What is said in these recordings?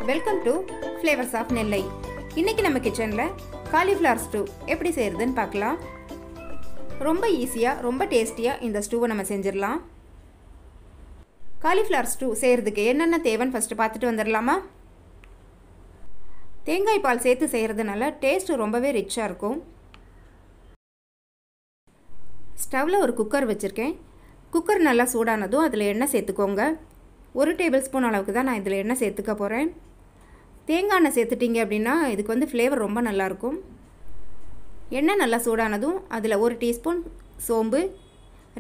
Welcome to Flavours of Nellai. இன்னைக்கு நம்ம கிச்சன்ல cauliflower stew எப்படி செய்யறதுன்னு பார்க்கலாம். ரொம்ப ஈஸியா ரொம்ப டேஸ்டியா இந்த ஸ்டூவை நம்ம செஞ்சிரலாம். cauliflower stew செய்யிறதுக்கு என்னென்ன தேவைன்னு ஃபர்ஸ்ட் பார்த்துட்டு வந்துறலாமா? தேங்காய் பால் சேர்த்து செய்யிறதுனால டேஸ்ட் ரொம்பவே ரிச்சா இருக்கும். ஸ்டவ்ல ஒரு குக்கர் வச்சிருக்கேன். குக்கர் நல்லா சூடானதும் அதில் எண்ணெய் சேர்த்துக்கோங்க. 1 டேபிள் ஸ்பூன் அளவுக்கு தான் நான் இதில் எண்ணெய் சேர்த்துக்க போகிறேன். தேங்காய் எண்ணெய் சேர்த்துட்டிங்க அப்படின்னா இதுக்கு வந்து ஃப்ளேவர் ரொம்ப நல்லாயிருக்கும். எண்ணெய் நல்லா சூடானதும் அதில் 1 டீஸ்பூன் சோம்பு,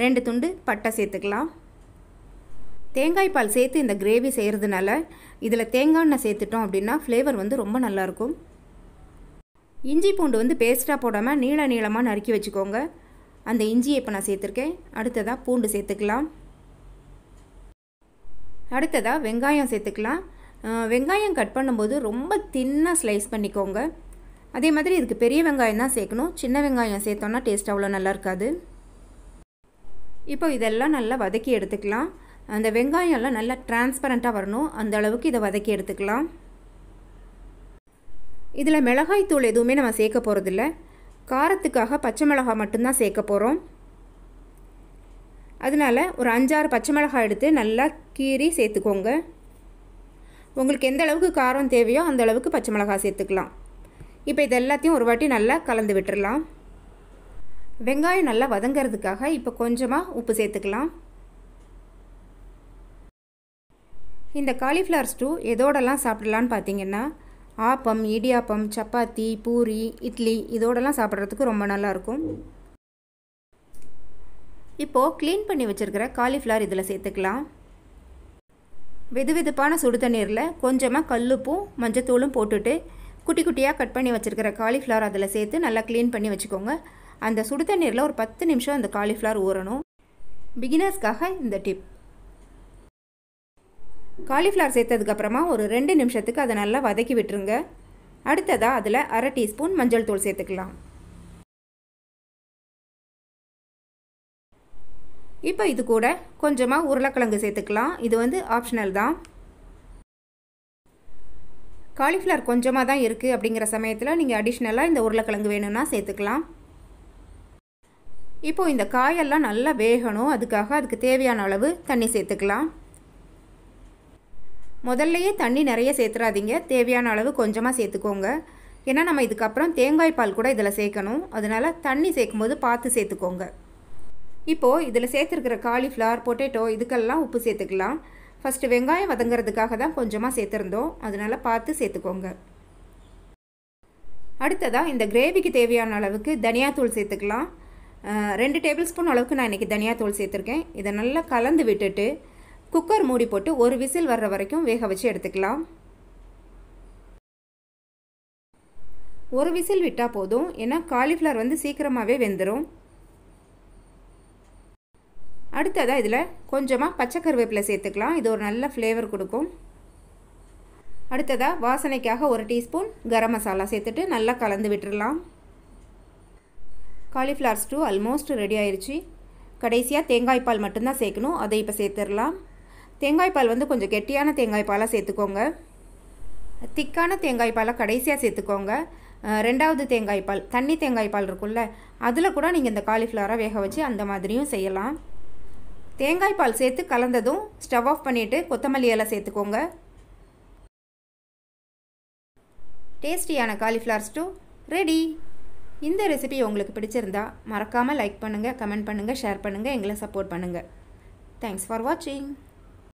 2 துண்டு பட்டை சேர்த்துக்கலாம். தேங்காய் பால் சேர்த்து இந்த கிரேவி செய்கிறதுனால இதில் தேங்காய் எண்ணெய் சேர்த்துட்டோம் அப்படின்னா ஃப்ளேவர் வந்து ரொம்ப நல்லாயிருக்கும். இஞ்சி பூண்டு வந்து பேஸ்ட்டாக போடாமல் நீளமாக நறுக்கி வச்சுக்கோங்க. அந்த இஞ்சியை இப்போ நான் சேர்த்துருக்கேன். அடுத்ததாக பூண்டு சேர்த்துக்கலாம். அடுத்ததாக வெங்காயம் சேர்த்துக்கலாம். வெங்காயம் கட் பண்ணும்போது ரொம்ப தின்னாக ஸ்லைஸ் பண்ணிக்கோங்க. அதே மாதிரி இதுக்கு பெரிய வெங்காயம் தான் சேர்க்கணும். சின்ன வெங்காயம் சேர்த்தோன்னா டேஸ்ட் அவ்வளோ நல்லா இருக்காது. இப்போ இதெல்லாம் நல்லா வதக்கி எடுத்துக்கலாம். அந்த வெங்காயம்லாம் நல்லா டிரான்ஸ்பரண்ட்டாக வரணும். அந்த அளவுக்கு இதை வதக்கி எடுத்துக்கலாம். இதில் மிளகாய் தூள் எதுவுமே நம்ம சேர்க்க போகிறதில்ல. காரத்துக்காக பச்சை மிளகாய் மட்டும்தான் சேர்க்க போகிறோம். அதனால் ஒரு 5-6 பச்சை மிளகாய் எடுத்து நல்லா கீறி சேர்த்துக்கோங்க. உங்களுக்கு எந்த அளவுக்கு காரம் தேவையோ அந்த அளவுக்கு பச்சை மிளகாய் சேர்த்துக்கலாம். இப்போ இது எல்லாத்தையும் ஒரு வாட்டி நல்லா கலந்து விட்டுடலாம். வெங்காயம் நல்லா வதங்கிறதுக்காக இப்போ கொஞ்சமாக உப்பு சேர்த்துக்கலாம். இந்த காலிஃப்ளவர் ஸ்டூ எதோடலாம் சாப்பிடலான்னு பார்த்தீங்கன்னா ஆப்பம், இடியாப்பம், சப்பாத்தி, பூரி, இட்லி இதோடலாம் சாப்பிட்றதுக்கு ரொம்ப நல்லாயிருக்கும். இப்போது க்ளீன் பண்ணி வச்சுருக்கிற காலிஃப்ளவர் இதில் சேர்த்துக்கலாம். வெதுவெதுப்பான சுடு தண்ணீரில் கொஞ்சமாக கல்லுப்பும் மஞ்சத்தூளும் போட்டுட்டு குட்டி குட்டியாக கட் பண்ணி வச்சுருக்கிற காலிஃப்ளவர் அதில் சேர்த்து நல்லா க்ளீன் பண்ணி வச்சுக்கோங்க. அந்த சுடு தண்ணீரில் ஒரு 10 நிமிஷம் அந்த காலிஃப்ளவர் ஊறணும். பிகினர்ஸ்க்காக இந்த டிப். காலிஃப்ளவர் சேர்த்ததுக்கப்புறமா ஒரு 2 நிமிஷத்துக்கு அதை நல்லா வதக்கி விட்டுருங்க. அடுத்ததாக அதில் 1/2 டீஸ்பூன் மஞ்சள் தூள் சேர்த்துக்கலாம். இப்போ இது கூட கொஞ்சமாக உருளைக்கிழங்கு சேர்த்துக்கலாம். இது வந்து ஆப்ஷனல் தான். காலிஃப்ளவர் கொஞ்சமாக தான் இருக்குது அப்படிங்கிற சமயத்தில் நீங்கள் அடிஷ்னலாக இந்த உருளைக்கிழங்கு வேணும்னா சேர்த்துக்கலாம். இப்போது இந்த காயெல்லாம் நல்லா வேகணும். அதுக்கு தேவையான அளவு தண்ணி சேர்த்துக்கலாம். முதல்லையே தண்ணி நிறைய சேர்த்துறாதீங்க. தேவையான அளவு கொஞ்சமாக சேர்த்துக்கோங்க. ஏன்னா நம்ம இதுக்கப்புறம் தேங்காய் பால் கூட இதில் சேர்க்கணும். அதனால் தண்ணி சேர்க்கும்போது பார்த்து சேர்த்துக்கோங்க. இப்போது இதில் சேர்த்துருக்கிற காலிஃப்ளவர், பொட்டேட்டோ இதுக்கெல்லாம் உப்பு சேர்த்துக்கலாம். ஃபஸ்ட்டு வெங்காயம் வதங்கிறதுக்காக தான் கொஞ்சமாக சேர்த்துருந்தோம். அதனால் பார்த்து சேர்த்துக்கோங்க. அடுத்ததாக இந்த கிரேவிக்கு தேவையான அளவுக்கு தனியாத்தூள் சேர்த்துக்கலாம். 2 டேபிள் ஸ்பூன் அளவுக்கு நான் இன்றைக்கி தனியாத்தூள் சேர்த்துருக்கேன். இதை நல்லா கலந்து விட்டுட்டு குக்கர் மூடி போட்டு ஒரு விசில் வர்ற வரைக்கும் வேக வச்சு எடுத்துக்கலாம். ஒரு விசில் விட்டால் போதும். ஏன்னா காலிஃப்ளவர் வந்து சீக்கிரமாகவே வெந்துடும். அடுத்ததாக இதில் கொஞ்சமாக பச்சை கருவேப்பிலை சேர்த்துக்கலாம். இது ஒரு நல்ல ஃப்ளேவர் கொடுக்கும். அடுத்ததாக வாசனைக்காக 1 டீஸ்பூன் கரம் மசாலா சேர்த்துட்டு நல்லா கலந்து விட்டுடலாம். காலிஃப்ளவர் ஸ்டூ ஆல்மோஸ்ட் ரெடி ஆயிடுச்சு. கடைசியாக தேங்காய் பால் மட்டும்தான் சேர்க்கணும். அதை இப்போ சேர்த்துடலாம். தேங்காய் பால் வந்து கொஞ்சம் கெட்டியான தேங்காய் பாலாக சேர்த்துக்கோங்க. திக்கான தேங்காய் பாலை கடைசியாக சேர்த்துக்கோங்க. 2வது தேங்காய் பால், தண்ணி தேங்காய் பால் இருக்குல்ல, அதில் கூட நீங்கள் இந்த காலிஃப்ளவரை வேக வச்சு அந்த மாதிரியும் செய்யலாம். தேங்காய் பால் சேர்த்து கலந்ததும் ஸ்டவ் ஆஃப் பண்ணிவிட்டு கொத்தமல்லி இலை சேர்த்துக்கோங்க. டேஸ்டியான காலிஃப்ளவர் ஸ்டூ ரெடி. இந்த ரெசிபி உங்களுக்கு பிடிச்சிருந்தா மறக்காமல் லைக் பண்ணுங்கள், கமெண்ட் பண்ணுங்கள், ஷேர் பண்ணுங்கள், எங்களை சப்போர்ட் பண்ணுங்கள். தேங்க்ஸ் ஃபார் வாட்சிங்.